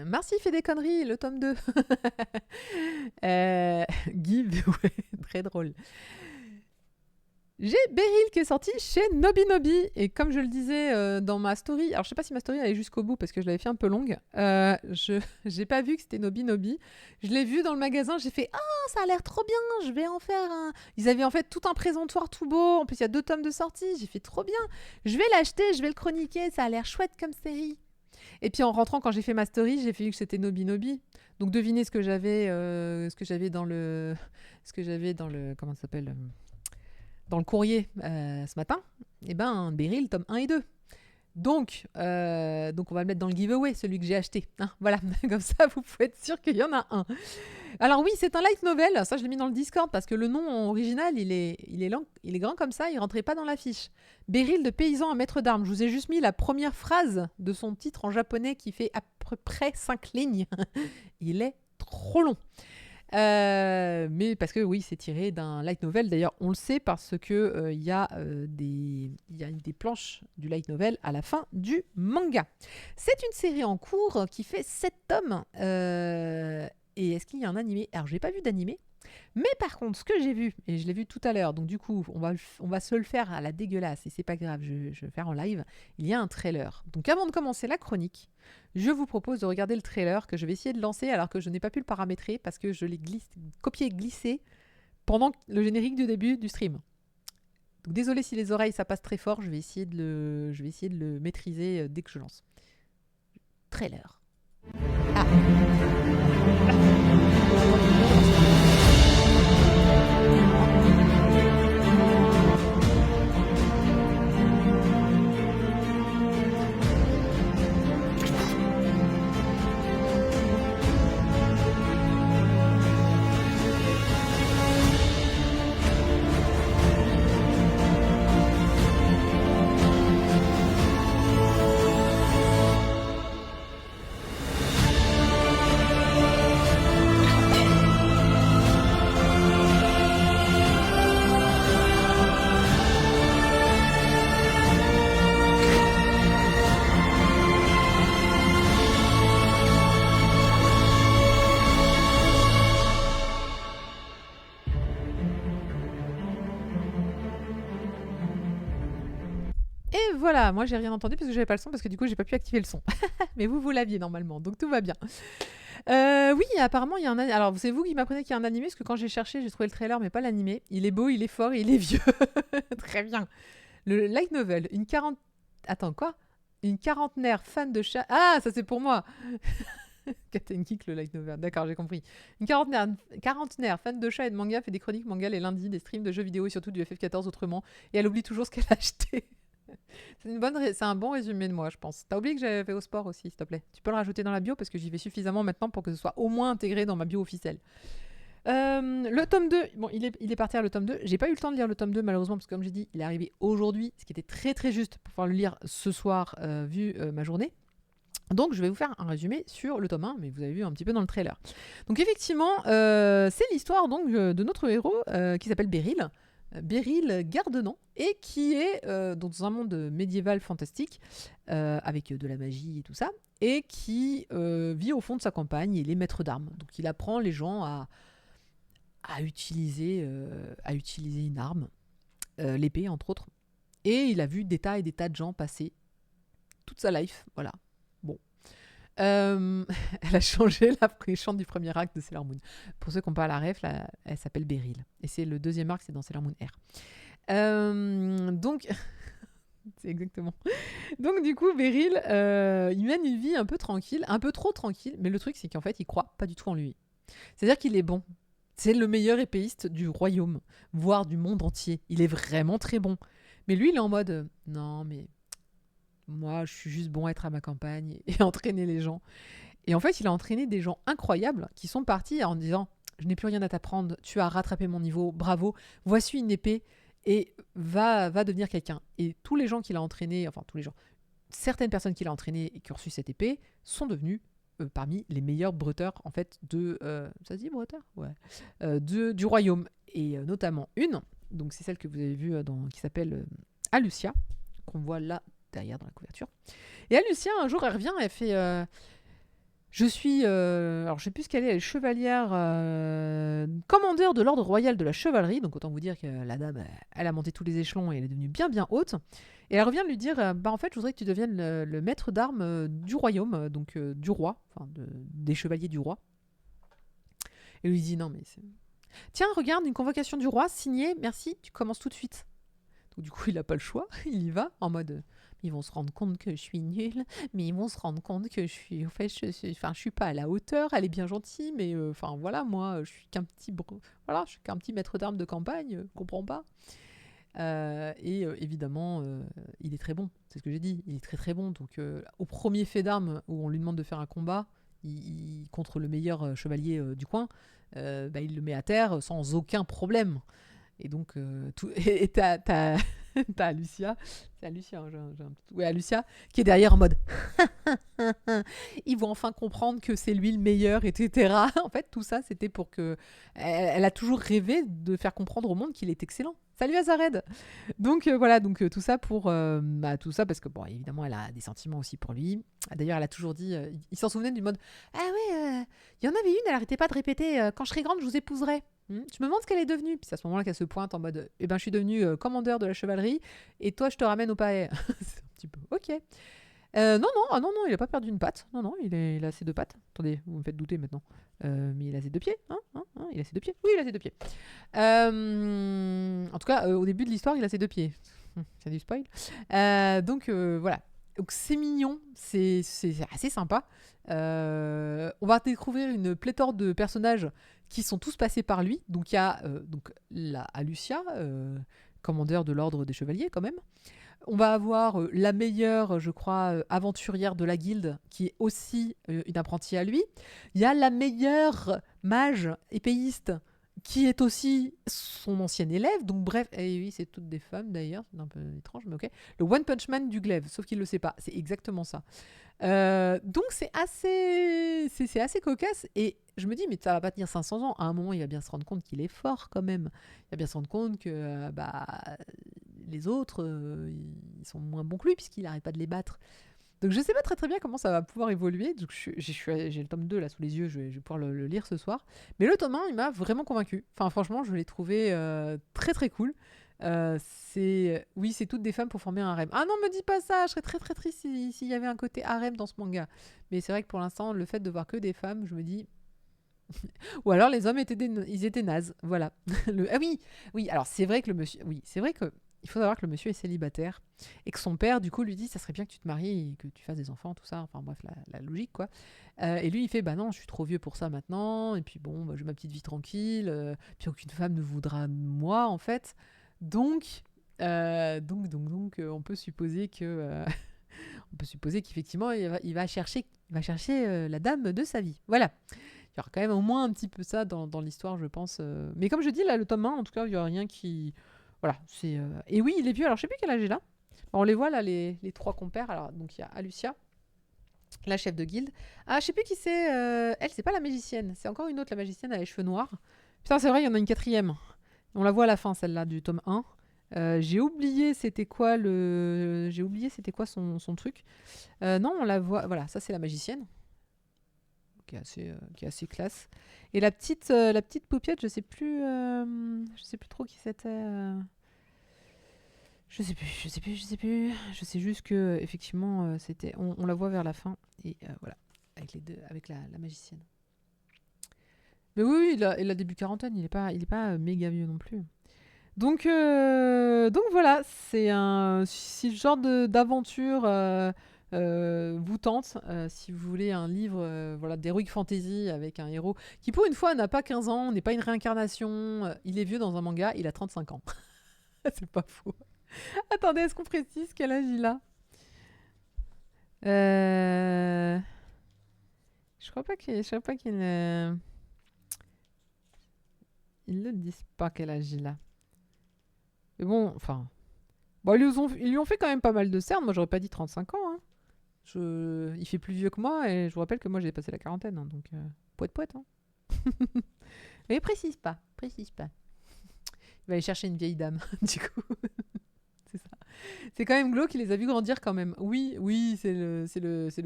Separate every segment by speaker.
Speaker 1: Marcy fait des conneries, le tome 2. Give, ouais, très drôle. J'ai Beryl qui est sorti chez Nobi Nobi. Et comme je le disais dans ma story, alors je sais pas si ma story allait jusqu'au bout parce que je l'avais fait un peu longue. Je j'ai pas vu que c'était Nobi Nobi. Je l'ai vu dans le magasin, j'ai fait ah ça a l'air trop bien, je vais en faire un. Ils avaient en fait tout un présentoir tout beau. En plus il y a 2 tomes de sortie. J'ai fait trop bien. Je vais l'acheter, je vais le chroniquer. Ça a l'air chouette comme série. Et puis en rentrant quand j'ai fait ma story, j'ai vu que c'était Nobi Nobi. Donc devinez ce que j'avais dans le comment ça s'appelle dans le courrier ce matin, eh ben, Beryl, tome 1 et 2. Donc on va le mettre dans le giveaway, celui que j'ai acheté. Hein, voilà, comme ça, vous pouvez être sûr qu'il y en a un. Alors oui, c'est un light novel. Ça, je l'ai mis dans le Discord parce que le nom original, il est grand comme ça, il rentrait pas dans la fiche. Beryl de paysan à maître d'armes. Je vous ai juste mis la première phrase de son titre en japonais qui fait à peu près 5 lignes. Il est trop long. Mais parce que oui, c'est tiré d'un light novel. D'ailleurs, on le sait parce que il y a des planches du light novel à la fin du manga. C'est une série en cours qui fait 7 tomes. Et est-ce qu'il y a un animé? Alors, j'ai pas vu d'animé. Mais par contre, ce que j'ai vu, et je l'ai vu tout à l'heure, donc du coup, on va se le faire à la dégueulasse, et c'est pas grave, je vais le faire en live, il y a un trailer. Donc avant de commencer la chronique, je vous propose de regarder le trailer que je vais essayer de lancer alors que je n'ai pas pu le paramétrer parce que je l'ai copié et glissé pendant le générique du début du stream. Donc désolé si les oreilles ça passe très fort, je vais essayer de le maîtriser dès que je lance. Trailer. Ah. Et voilà, moi j'ai rien entendu parce que j'avais pas le son parce que du coup j'ai pas pu activer le son. Mais vous l'aviez normalement, donc tout va bien. Oui, apparemment il y a un animé. Alors c'est vous qui m'apprenez qu'il y a un animé parce que quand j'ai cherché j'ai trouvé le trailer mais pas l'animé. Il est beau, il est fort et il est vieux. Très bien. Le light novel, Attends quoi? Une quarantenaire fan de chat. Ah, ça c'est pour moi. Captain Geek, le light novel. D'accord, j'ai compris. Une quarantenaire fan de chat et de manga fait des chroniques manga les lundis, des streams de jeux vidéo et surtout du FF14 autrement. Et elle oublie toujours ce qu'elle a acheté. C'est un bon résumé de moi, je pense. T'as oublié que j'avais fait au sport aussi, s'il te plaît. Tu peux le rajouter dans la bio parce que j'y vais suffisamment maintenant pour que ce soit au moins intégré dans ma bio officielle. Le tome 2, bon, il est parti à le tome 2. J'ai pas eu le temps de lire le tome 2 malheureusement parce que comme j'ai dit, il est arrivé aujourd'hui, ce qui était très très juste pour pouvoir le lire ce soir vu ma journée. Donc je vais vous faire un résumé sur le tome 1, mais vous avez vu un petit peu dans le trailer. Donc effectivement, c'est l'histoire donc de notre héros qui s'appelle Beryl. Beryl Gardenant, et qui est dans un monde médiéval fantastique, avec de la magie et tout ça, et qui vit au fond de sa campagne, il est maître d'armes. Donc il apprend les gens à utiliser une arme, l'épée entre autres, et il a vu des tas et des tas de gens passer toute sa life, voilà. Bon. Elle a changé la méchante du premier arc de Sailor Moon. Pour ceux qui n'ont pas la ref, elle s'appelle Beryl. Et c'est le deuxième arc, c'est dans Sailor Moon R. Donc, c'est exactement. Donc du coup, Beryl, il mène une vie un peu tranquille, un peu trop tranquille. Mais le truc, c'est qu'en fait, il croit pas du tout en lui. C'est-à-dire qu'il est bon. C'est le meilleur épéiste du royaume, voire du monde entier. Il est vraiment très bon. Mais lui, il est en mode, non, mais moi, je suis juste bon à être à ma campagne et entraîner les gens. Et en fait, il a entraîné des gens incroyables qui sont partis en disant « Je n'ai plus rien à t'apprendre, tu as rattrapé mon niveau, bravo, voici une épée et va devenir quelqu'un. » Et tous les gens qu'il a entraînés, enfin tous les gens, certaines personnes qu'il a entraînées et qui ont reçu cette épée sont devenus parmi les meilleurs breuteurs en fait de... ça se dit breteurs? Ouais. Du royaume. Et notamment une, donc c'est celle que vous avez vue qui s'appelle Alucia, qu'on voit là derrière dans la couverture. Et Alucia, un jour, elle revient, elle fait Je suis, alors je sais plus ce qu'elle est chevalière, commandeur de l'ordre royal de la chevalerie, donc autant vous dire que la dame, elle a monté tous les échelons et elle est devenue bien bien haute. Et elle revient de lui dire, bah en fait, je voudrais que tu deviennes le maître d'armes du royaume, donc du roi, enfin des chevaliers du roi. Et lui dit non mais tiens, regarde, une convocation du roi, signée, merci, tu commences tout de suite. Donc, du coup, il n'a pas le choix, il y va en mode ils vont se rendre compte que je suis nulle, mais ils vont se rendre compte que je suis. En fait, je suis pas à la hauteur, elle est bien gentille, mais enfin voilà, moi, je suis qu'un petit, voilà, je suis qu'un petit maître d'armes de campagne, comprends pas. Évidemment, il est très bon, c'est ce que j'ai dit, il est très très bon. Donc, au premier fait d'armes où on lui demande de faire un combat contre le meilleur chevalier du coin, bah, il le met à terre sans aucun problème. Et donc, t'as Lucia, c'est Lucia, hein, ouais, Lucia, qui est derrière en mode ils vont enfin comprendre que c'est lui le meilleur, etc. En fait, tout ça, c'était pour que. Elle a toujours rêvé de faire comprendre au monde qu'il est excellent. Salut Azared. Donc voilà, donc tout ça pour tout ça parce que bon, évidemment, elle a des sentiments aussi pour lui. D'ailleurs, elle a toujours dit, il s'en souvenait du mode ah ouais, il y en avait une, elle arrêtait pas de répéter quand je serai grande, je vous épouserai. Je me demande ce qu'elle est devenue. Puis c'est à ce moment-là qu'elle se pointe en mode eh ben je suis devenue commandeur de la chevalerie et toi je te ramène au palais. C'est un petit peu ok. Non, il a pas perdu une patte. Non, il a ses deux pattes. Attendez, vous me faites douter maintenant. Mais il a ses deux pieds, hein, il a ses deux pieds. Oui, il a ses deux pieds. En tout cas, au début de l'histoire, il a ses deux pieds. C'est du spoil. Donc voilà. Donc c'est mignon, c'est assez sympa. On va découvrir une pléthore de personnages qui sont tous passés par lui. Donc il y a Alucia, commandeur de l'ordre des chevaliers quand même. On va avoir la meilleure, je crois, aventurière de la guilde, qui est aussi une apprentie à lui. Il y a la meilleure mage épéiste, qui est aussi son ancienne élève. Donc bref, et oui, c'est toutes des femmes d'ailleurs, c'est un peu étrange, mais ok. Le One Punch Man du glaive, sauf qu'il ne le sait pas. C'est exactement ça. Donc c'est assez cocasse. Et je me dis, mais ça va pas tenir 500 ans. À un moment, il va bien se rendre compte qu'il est fort quand même. Il va bien se rendre compte que les autres, ils sont moins bons que lui puisqu'il n'arrête pas de les battre. Donc je sais pas très bien comment ça va pouvoir évoluer. Donc j'ai le tome 2 là sous les yeux, je vais pouvoir le lire ce soir. Mais le tome 1, il m'a vraiment convaincu. Enfin franchement, je l'ai trouvé très très cool. Oui, c'est toutes des femmes pour former un harem. Ah non, me dis pas ça, je serais très très triste s'il y avait un côté harem dans ce manga. Mais c'est vrai que pour l'instant, le fait de voir que des femmes, je me dis... Ou alors les hommes ils étaient nazes, voilà. Ah oui, alors c'est vrai que le monsieur... Oui, c'est vrai que il faut savoir que le monsieur est célibataire et que son père, du coup, lui dit ça serait bien que tu te maries et que tu fasses des enfants, tout ça. Enfin bref, la logique, quoi. Et lui, il fait bah non, je suis trop vieux pour ça maintenant. Et puis bon, j'ai ma petite vie tranquille. Puis aucune femme ne voudra de moi, en fait. Donc, on peut supposer que, on peut supposer qu'effectivement, il va chercher la dame de sa vie. Voilà. Il y aura quand même au moins un petit peu ça dans l'histoire, je pense. Mais comme je dis, là, le tome 1, en tout cas, il n'y aura rien qui... Voilà, c'est... Et oui, il est vieux. Alors, je sais plus quel âge il a. Bon, on les voit, là, les trois compères. Alors, donc, il y a Alucia, la chef de guilde. Ah, je sais plus qui c'est. Elle, c'est pas la magicienne. C'est encore une autre, la magicienne, elle a les cheveux noirs. Putain, c'est vrai, il y en a une quatrième. On la voit à la fin, celle-là, du tome 1. J'ai oublié c'était quoi son truc. Non, on la voit... Voilà, ça, c'est la magicienne. Qui est assez classe. Et la petite paupiette, je sais plus trop qui c'était. Je sais plus. Je sais juste que effectivement, c'était, on la voit vers la fin et voilà, avec les deux, avec la magicienne. Mais oui, il a début quarantaine, il est pas méga vieux non plus. Donc voilà, si le genre d'aventure vous tente, si vous voulez un livre voilà, d'heroic fantasy avec un héros qui pour une fois n'a pas 15 ans, n'est pas une réincarnation, il est vieux dans un manga, il a 35 ans. C'est pas faux. Attendez, est-ce qu'on précise quel âge il a Je crois pas qu'il ils ne disent pas quel âge il a. Mais bon, enfin... Bon, ils lui ont fait quand même pas mal de cernes. Moi, j'aurais pas dit 35 ans. Hein. Il fait plus vieux que moi et je vous rappelle que moi, j'ai dépassé la quarantaine. Hein, donc, poète. Hein. Mais précise pas. Il va aller chercher une vieille dame, du coup. C'est ça. C'est quand même glauque, il les a vus grandir quand même. Oui, oui, c'est le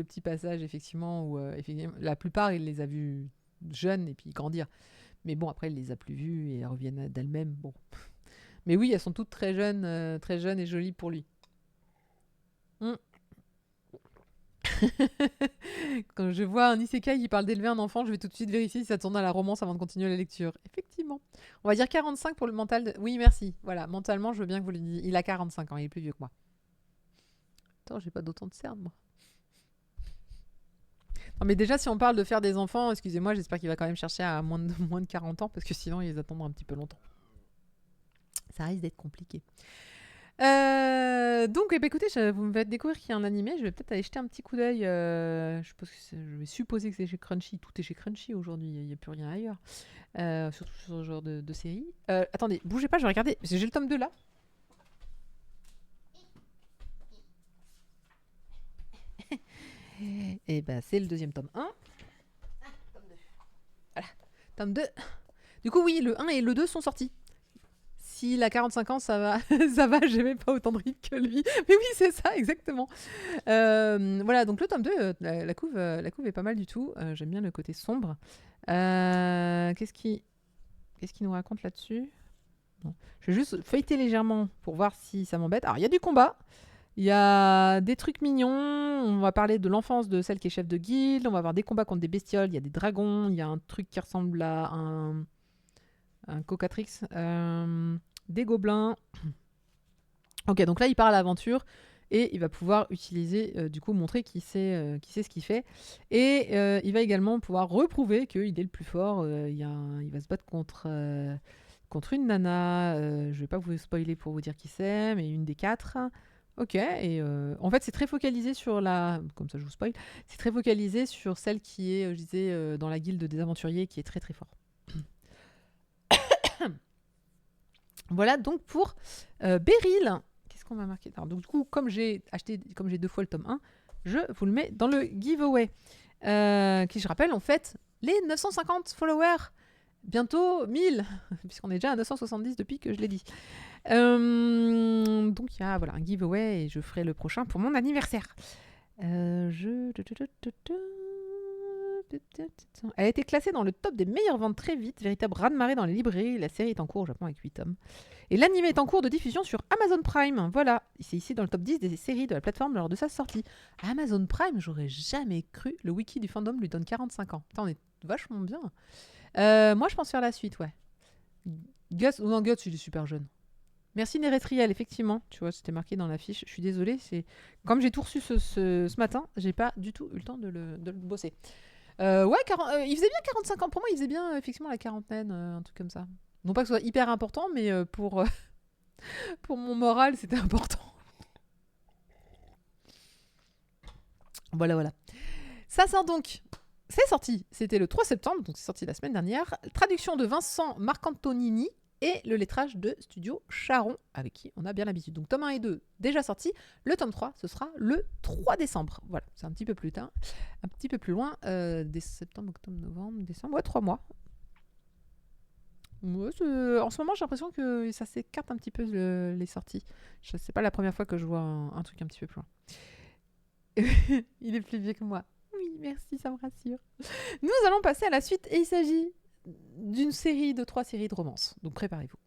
Speaker 1: petit passage, effectivement, où effectivement, la plupart, il les a vus jeunes et puis grandir. Mais bon, après, il les a plus vus et elles reviennent d'elles-mêmes. Bon. Mais oui, elles sont toutes très jeunes et jolies pour lui. Mm. Quand je vois un isekai qui parle d'élever un enfant, je vais tout de suite vérifier si ça tourne à la romance avant de continuer la lecture. Effectivement. On va dire 45 pour le mental. Oui, merci. Voilà, mentalement, je veux bien que vous le disiez. Il a 45 ans, il est plus vieux que moi. Attends, j'ai pas d'autant de cernes, moi. Non, mais déjà, si on parle de faire des enfants, excusez-moi, j'espère qu'il va quand même chercher à moins de 40 ans, parce que sinon, ils attendront un petit peu longtemps. Ça risque d'être compliqué. Donc, eh ben, écoutez, vous me faites découvrir qu'il y a un animé. Je vais peut-être aller jeter un petit coup d'œil. Je vais supposer que c'est chez Crunchy. Tout est chez Crunchy aujourd'hui. Il n'y a plus rien ailleurs. Surtout sur ce genre de série. Attendez, bougez pas, je vais regarder. Parce que j'ai le tome 2 là. Et ben, c'est le deuxième tome 1. Tome 2. Voilà. Tome 2. Du coup, oui, le 1 et le 2 sont sortis. S'il a 45 ans, ça va, ça va, j'ai même pas autant de rythme que lui. Mais oui, c'est ça, exactement. Voilà, donc le tome 2, la couve est pas mal du tout. J'aime bien le côté sombre. Qu'est-ce qui nous raconte là-dessus? Bon. Je vais juste feuilleter légèrement pour voir si ça m'embête. Alors, il y a du combat. Il y a des trucs mignons. On va parler de l'enfance de celle qui est chef de guilde. On va avoir des combats contre des bestioles. Il y a des dragons. Il y a un truc qui ressemble à un cocatrix. Des gobelins. Ok, donc là, il part à l'aventure et il va pouvoir utiliser, du coup, montrer qui sait ce qu'il fait. Et il va également pouvoir reprouver qu'il est le plus fort. Il va se battre contre une nana. Je vais pas vous spoiler pour vous dire qui c'est, mais une des 4. Ok, et en fait, c'est très focalisé sur la. Comme ça, je vous spoil. C'est très focalisé sur celle qui est, je disais, dans la guilde des aventuriers, qui est très très fort. Voilà donc pour Beryl. Qu'est-ce qu'on m'a marqué? Alors, donc, du coup, comme j'ai 2 fois le tome 1, je vous le mets dans le giveaway. Qui, je rappelle, en fait, les 950 followers. Bientôt 1000, puisqu'on est déjà à 970 depuis que je l'ai dit. Donc, il y a voilà, un giveaway et je ferai le prochain pour mon anniversaire. Elle a été classée dans le top des meilleures ventes très vite, véritable raz-de-marée dans les librairies. La série est en cours au Japon avec 8 tomes. Et l'anime est en cours de diffusion sur Amazon Prime. Voilà, c'est ici dans le top 10 des séries de la plateforme lors de sa sortie. Amazon Prime, j'aurais jamais cru. Le wiki du fandom lui donne 45 ans. Putain, on est vachement bien. Moi, je pense faire la suite, ouais. Guts, il est super jeune. Merci Neretriel, effectivement. Tu vois, c'était marqué dans la fiche. Je suis désolée. Comme j'ai tout reçu ce matin, j'ai pas du tout eu le temps de le bosser. Ouais, il faisait bien 45 ans. Pour moi, il faisait bien effectivement la quarantaine, un truc comme ça. Non pas que ce soit hyper important, mais pour mon moral, c'était important. Voilà. Ça sort donc. C'est sorti. C'était le 3 septembre, donc c'est sorti la semaine dernière. Traduction de Vincent Marcantonini et le lettrage de Studio Charon, avec qui on a bien l'habitude. Donc tome 1 et 2 déjà sortis. Le tome 3, ce sera le 3 décembre. Voilà, c'est un petit peu plus tard, un petit peu plus loin. Septembre, octobre, novembre, décembre, ouais, 3 mois. Ouais, en ce moment, j'ai l'impression que ça s'écarte un petit peu les sorties. C'est pas la première fois que je vois un truc un petit peu plus loin. Il est plus vieux que moi. Oui, merci, ça me rassure. Nous allons passer à la suite et il s'agit d'une série de 3 séries de romances. Donc préparez-vous.